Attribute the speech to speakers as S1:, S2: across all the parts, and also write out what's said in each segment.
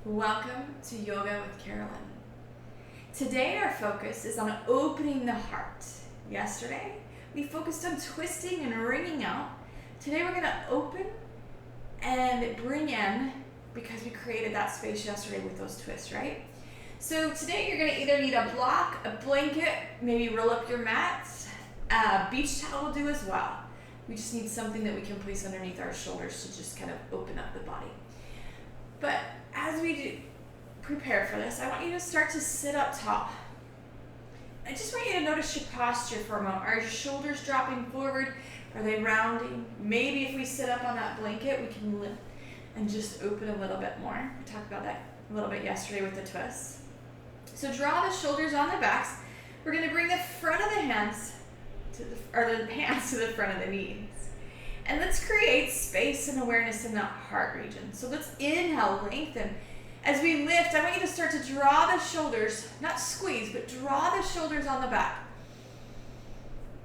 S1: Welcome to Yoga with Carolyn. Today our focus is on opening the heart. Yesterday we focused on twisting and wringing out. Today we're going to open and bring in, because we created that space yesterday with those twists, right? So today you're going to either need a block, a blanket, maybe roll up your mat. A beach towel will do as well. We just need something that we can place underneath our shoulders to just kind of open up the body. But as we prepare for this, I want you to start to sit up tall. I just want you to notice your posture for a moment. Are your shoulders dropping forward? Are they rounding? Maybe if we sit up on that blanket, we can lift and just open a little bit more. We talked about that a little bit yesterday with the twists. So draw the shoulders on the backs. We're going to bring the front of the hands to the front of the knees. And let's create space and awareness in that heart region. So let's inhale, lengthen. As we lift, I want you to start to draw the shoulders, not squeeze, but draw the shoulders on the back.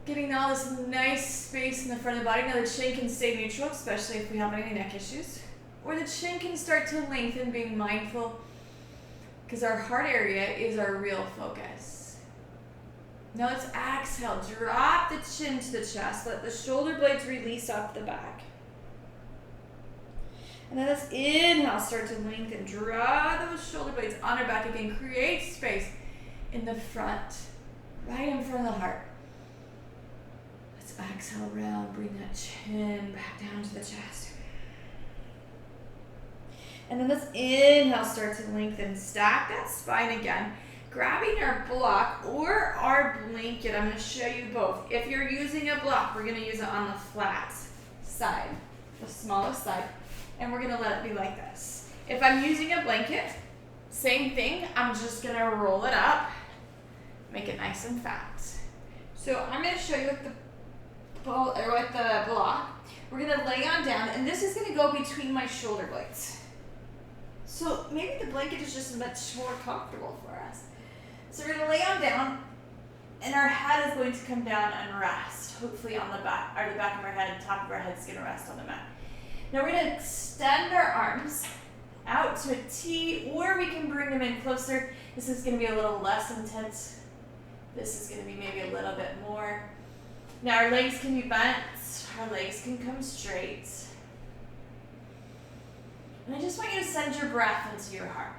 S1: Getting all this nice space in the front of the body. Now the chin can stay neutral, especially if we have any neck issues. Or the chin can start to lengthen, being mindful, because our heart area is our real focus. Now let's exhale, drop the chin to the chest, let the shoulder blades release off the back. And then let's inhale, start to lengthen, draw those shoulder blades on our back again, create space in the front, right in front of the heart. Let's exhale around, bring that chin back down to the chest. And then let's inhale, start to lengthen, stack that spine again. Grabbing our block or our blanket, I'm going to show you both. If you're using a block, we're going to use it on the flat side, the smallest side, and we're going to let it be like this. If I'm using a blanket, same thing, I'm just going to roll it up, make it nice and fat. So I'm going to show you with the block. We're going to lay on down, and this is going to go between my shoulder blades. So maybe the blanket is just much more comfortable for us. So we're going to lay on down, and our head is going to come down and rest, hopefully on the back, or the back of our head, top of our head is going to rest on the mat. Now we're going to extend our arms out to a T, or we can bring them in closer. This is going to be a little less intense. This is going to be maybe a little bit more. Now our legs can be bent, our legs can come straight. And I just want you to send your breath into your heart.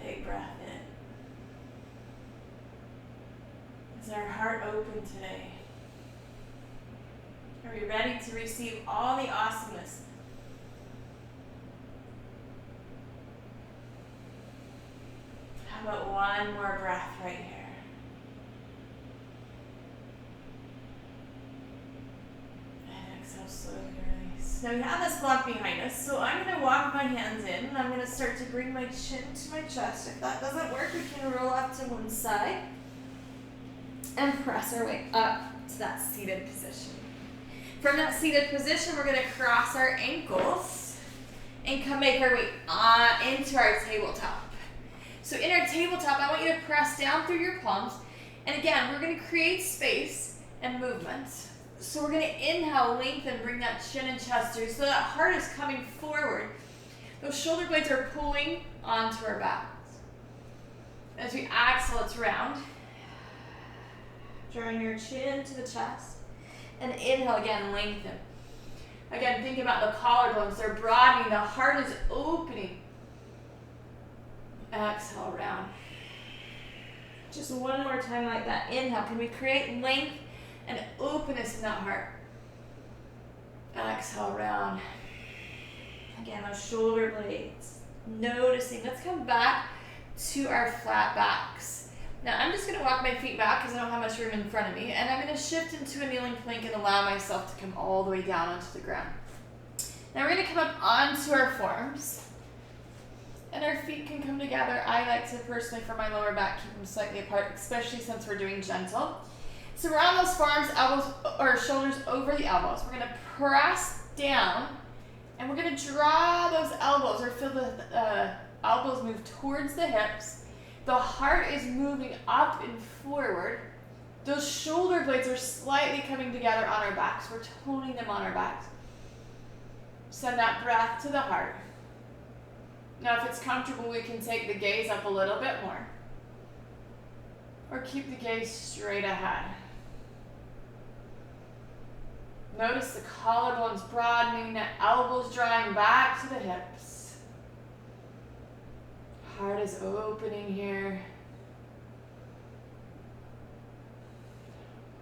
S1: Big breath in. Is our heart open today? Are we ready to receive all the awesomeness? How about one more breath right here? Slowly release. Now we have this block behind us, so I'm going to walk my hands in, and I'm going to start to bring my chin to my chest. If that doesn't work, we can roll up to one side and press our way up to that seated position. From that seated position, we're going to cross our ankles and make our way into our tabletop. So in our tabletop, I want you to press down through your palms, and again, we're going to create space and movement. So we're going to inhale, lengthen, bring that chin and chest through so that heart is coming forward. Those shoulder blades are pulling onto our backs. As we exhale, it's round. Drawing your chin to the chest. And inhale again, lengthen. Again, think about the collarbones. They're broadening. The heart is opening. Exhale, round. Just one more time like that. Inhale. Can we create length and openness in that heart? Exhale, round. Again, those shoulder blades. Noticing. Let's come back to our flat backs. Now, I'm just going to walk my feet back because I don't have much room in front of me. And I'm going to shift into a kneeling plank and allow myself to come all the way down onto the ground. Now, we're going to come up onto our forearms. And our feet can come together. I like to personally, for my lower back, keep them slightly apart, especially since we're doing gentle. So we're on those forearms, elbows, or shoulders over the elbows. We're going to press down, and we're going to draw those elbows, or feel the elbows move towards the hips. The heart is moving up and forward, Those shoulder blades are slightly coming together on our backs. We're toning them on our backs. Send that breath to the heart. Now, if it's comfortable, we can take the gaze up a little bit more. Or keep the gaze straight ahead. Notice the collarbones broadening, the elbows drawing back to the hips. Heart is opening here.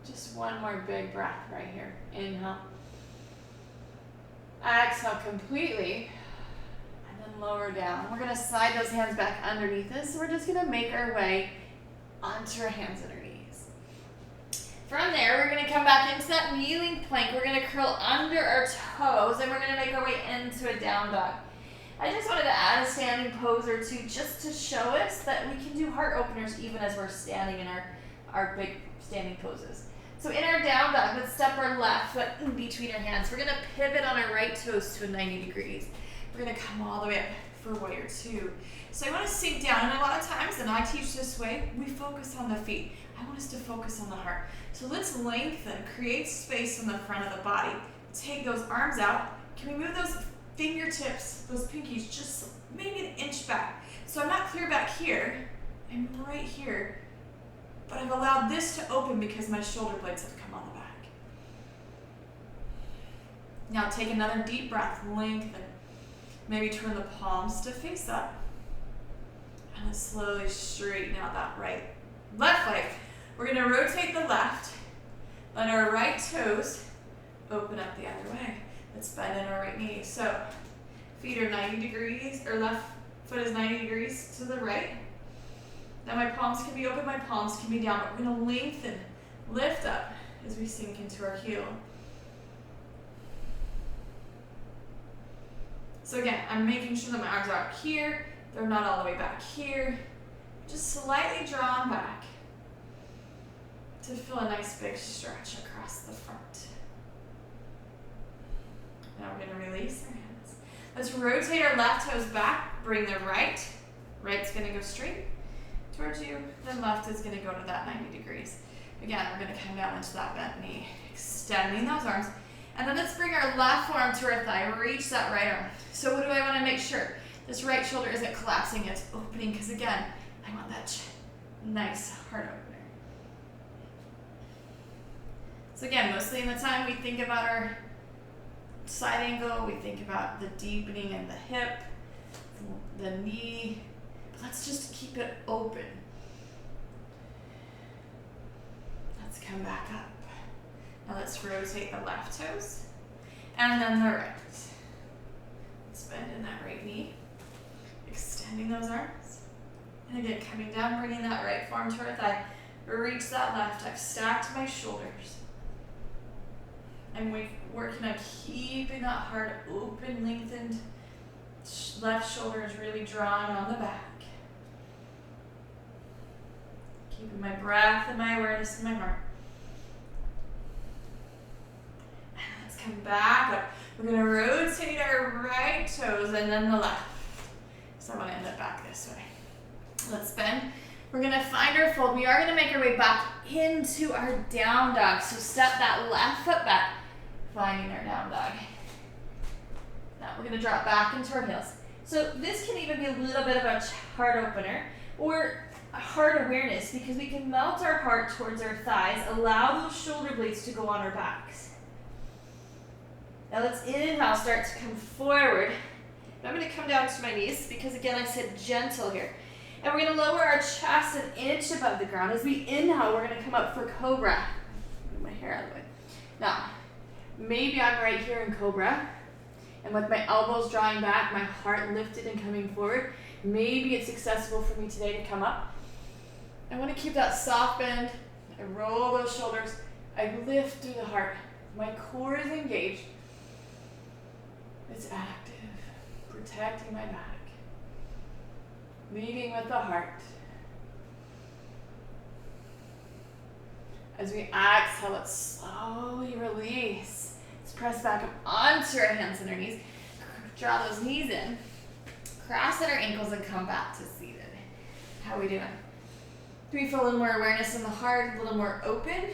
S1: Just one more big breath right here. Inhale. Exhale completely. And then lower down. We're going to slide those hands back underneath us. So we're just going to make our way onto our hands and our knees. From there, we're going to come back into that kneeling plank. We're going to curl under our toes, and we're going to make our way into a down dog. I just wanted to add a standing pose or two just to show us that we can do heart openers even as we're standing in our big standing poses. So in our down dog, let's step our left foot in between our hands. We're going to pivot on our right toes to a 90 degrees. We're going to come all the way up for warrior two. So I want to sink down, and a lot of times, and I teach this way, we focus on the feet. I want us to focus on the heart. So let's lengthen, create space in the front of the body. Take those arms out. Can we move those fingertips, those pinkies, just maybe an inch back? So I'm not clear back here. I'm right here. But I've allowed this to open because my shoulder blades have come on the back. Now take another deep breath, lengthen. Maybe turn the palms to face up. And then slowly straighten out that left leg. We're going to rotate the left. Let our right toes open up the other way. Let's bend in our right knee. So feet are 90 degrees, or left foot is 90 degrees to the right. Now my palms can be open, my palms can be down, but we're going to lengthen, lift up as we sink into our heel. So again, I'm making sure that my arms are up here, they're not all the way back here, just slightly drawn back to feel a nice big stretch across the front. Now we're going to release our hands. Let's rotate our left toes back, bring the right's going to go straight towards you, then left is going to go to that 90 degrees. Again, we're going to come down into that bent knee, extending those arms. And then let's bring our left forearm to our thigh, reach that right arm. So what do I want to make sure? This right shoulder isn't collapsing, it's opening, because again, I want that nice heart opener. So again, mostly in the time we think about our side angle, we think about the deepening in the hip, the knee. Let's just keep it open. Let's come back up. Now let's rotate the left toes and then the right. Let's bend in that right knee, extending those arms. And again, coming down, bringing that right forearm to our thigh. Reach that left. I've stacked my shoulders. I'm working on keeping that heart open, lengthened. Left shoulder is really drawn on the back. Keeping my breath and my awareness in my heart. And let's come back up. We're going to rotate our right toes and then the left. So I want to end up back this way. Let's bend. We're going to find our fold. We are going to make our way back into our down dog. So step that left foot back, finding our down dog. Now we're going to drop back into our heels. So this can even be a little bit of a heart opener or a heart awareness, because we can melt our heart towards our thighs, allow those shoulder blades to go on our backs. Now let's inhale, start to come forward. I'm going to come down to my knees because again I said gentle here. And we're going to lower our chest an inch above the ground. As we inhale, we're going to come up for cobra. Move my hair out of the way. Now, maybe I'm right here in cobra. And with my elbows drawing back, my heart lifted and coming forward. Maybe it's accessible for me today to come up. I want to keep that soft bend. I roll those shoulders. I lift through the heart. My core is engaged. It's active, protecting my back. Leading with the heart. As we exhale, let's slowly release. Let's press back up onto our hands and our knees. Draw those knees in. Cross at our ankles and come back to seated. How are we doing? Do we feel a little more awareness in the heart, a little more open?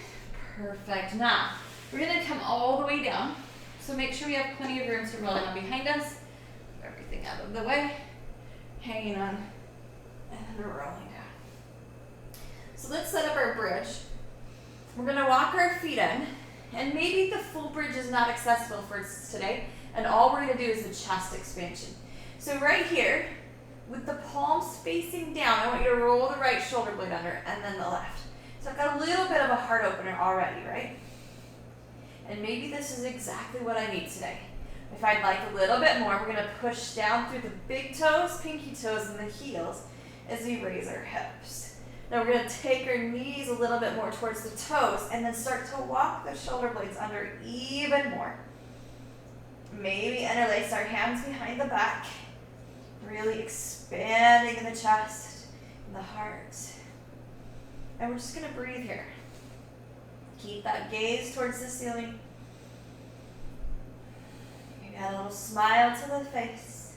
S1: Perfect. Now, we're going to come all the way down. So make sure we have plenty of room to roll on behind us. Everything out of the way. Hanging on. And then rolling down. So let's set up our bridge. We're going to walk our feet in. And maybe the full bridge is not accessible for us today. And all we're going to do is the chest expansion. So right here, with the palms facing down, I want you to roll the right shoulder blade under and then the left. So I've got a little bit of a heart opener already, right? And maybe this is exactly what I need today. If I'd like a little bit more, we're going to push down through the big toes, pinky toes, and the heels as we raise our hips. Now we're going to take our knees a little bit more towards the toes and then start to walk the shoulder blades under even more. Maybe interlace our hands behind the back, really expanding in the chest and the heart. And we're just going to breathe here. Keep that gaze towards the ceiling. You got a little smile to the face.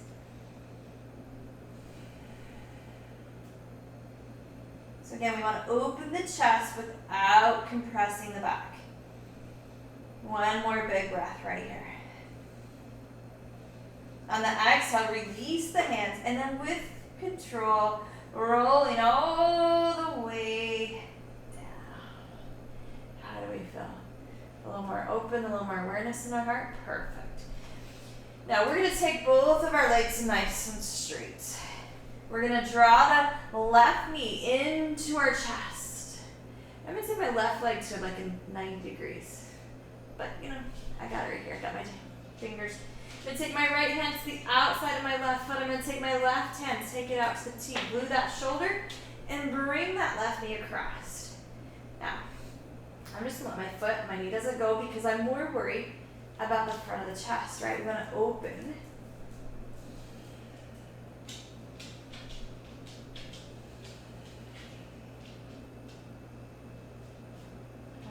S1: So again, we want to open the chest without compressing the back. One more big breath right here. On the exhale, release the hands, and then with control, rolling all the way down. How do we feel? A little more open, a little more awareness in our heart? Perfect. Now we're going to take both of our legs nice and straight. We're going to draw the left knee into our chest. I'm going to take my left leg to like a 90 degrees. But, you know, I got it right here. I got my fingers. I'm going to take my right hand to the outside of my left foot. I'm going to take my left hand, take it out to the T. Glue that shoulder and bring that left knee across. Now, I'm just going to let my foot, my knee doesn't go because I'm more worried about the front of the chest, right? We're going to open.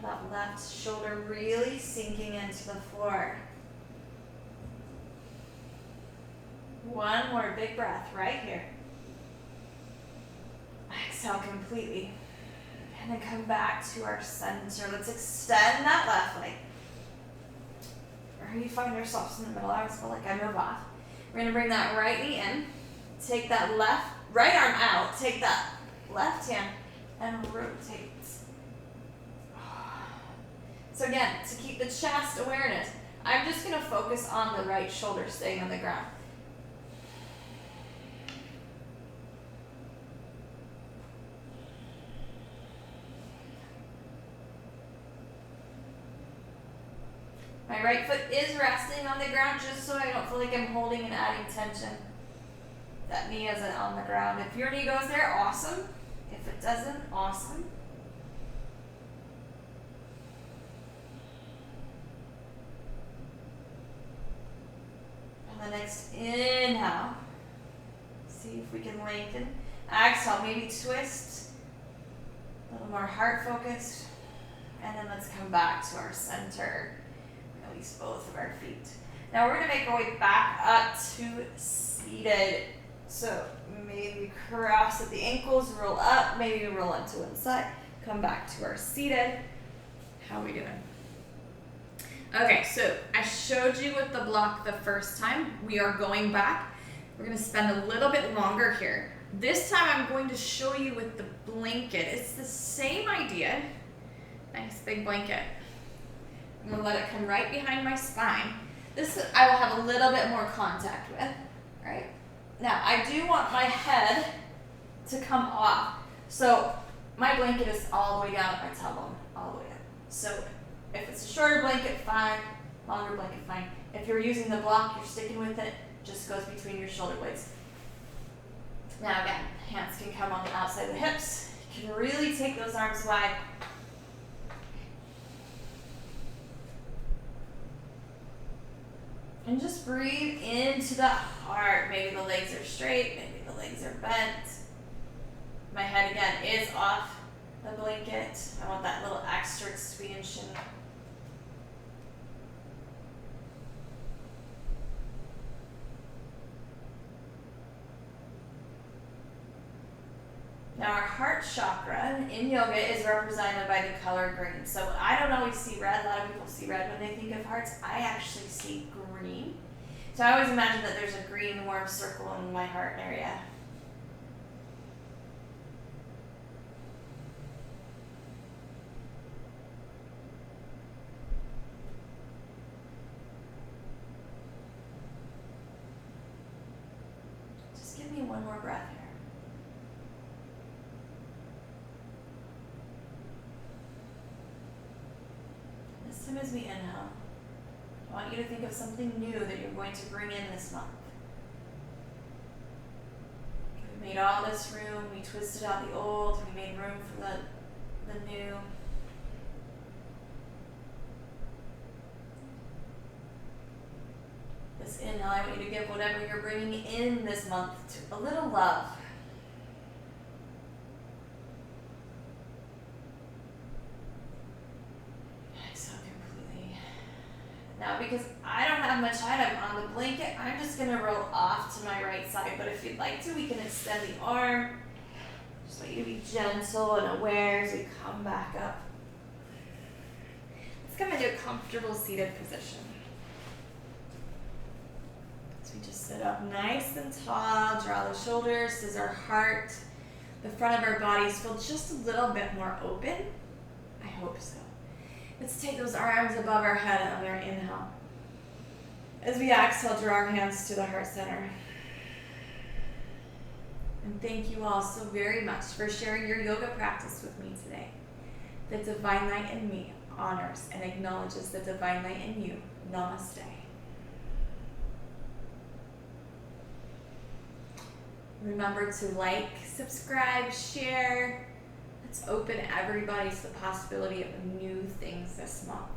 S1: That left shoulder really sinking into the floor. One more big breath right here. Exhale completely. And then come back to our center. Let's extend that left leg. Or you find yourselves in the middle. I always feel like I move off. We're going to bring that right knee in. Take that right arm out. Take that left hand and rotate. So again, to keep the chest awareness, I'm just going to focus on the right shoulder staying on the ground. My right foot is resting on the ground just so I don't feel like I'm holding and adding tension. That knee isn't on the ground. If your knee goes there, awesome. If it doesn't, awesome. And the next inhale. See if we can lengthen. Exhale, maybe twist. A little more heart focused. And then let's come back to our center. Release both of our feet. Now we're going to make our way back up to seated. So maybe cross at the ankles, roll up, maybe roll onto one side, come back to our seated. How are we doing? Okay, so I showed you with the block the first time. We are going back. We're going to spend a little bit longer here. This time I'm going to show you with the blanket. It's the same idea. Nice big blanket. I'm going to let it come right behind my spine. This I will have a little bit more contact with, right? Now, I do want my head to come off. So my blanket is all the way down at my tailbone, all the way up. So if it's a shorter blanket, fine. Longer blanket, fine. If you're using the block, you're sticking with it, just goes between your shoulder blades. Now again, hands can come on the outside of the hips. You can really take those arms wide. And just breathe into the heart. Maybe the legs are straight, maybe the legs are bent. My head again is off the blanket. I want that little extra expansion. Now our heart chakra in yoga is represented by the color green. So I don't always see red. A lot of people see red when they think of hearts. I actually see green. So I always imagine that there's a green warm circle in my heart area. Just give me one more breath here. This time as we inhale, I want you to think of something new that you're going to bring in this month. We made all this room, we twisted out the old, we made room for the new. This inhale, I want you to give whatever you're bringing in this month to a little love. Exhale completely. Now, because I don't have much height, I'm on the blanket, I'm just going to roll off to my right side. But if you'd like to, we can extend the arm. Just want you to be gentle and aware as we come back up. Let's come into a comfortable seated position. So we just sit up nice and tall, draw the shoulders, as our heart, the front of our bodies feel just a little bit more open. I hope so. Let's take those arms above our head on our inhale. As we exhale, draw our hands to the heart center. And thank you all so very much for sharing your yoga practice with me today. The divine light in me honors and acknowledges the divine light in you. Namaste. Remember to like, subscribe, share. Let's open everybody to the possibility of new things this month.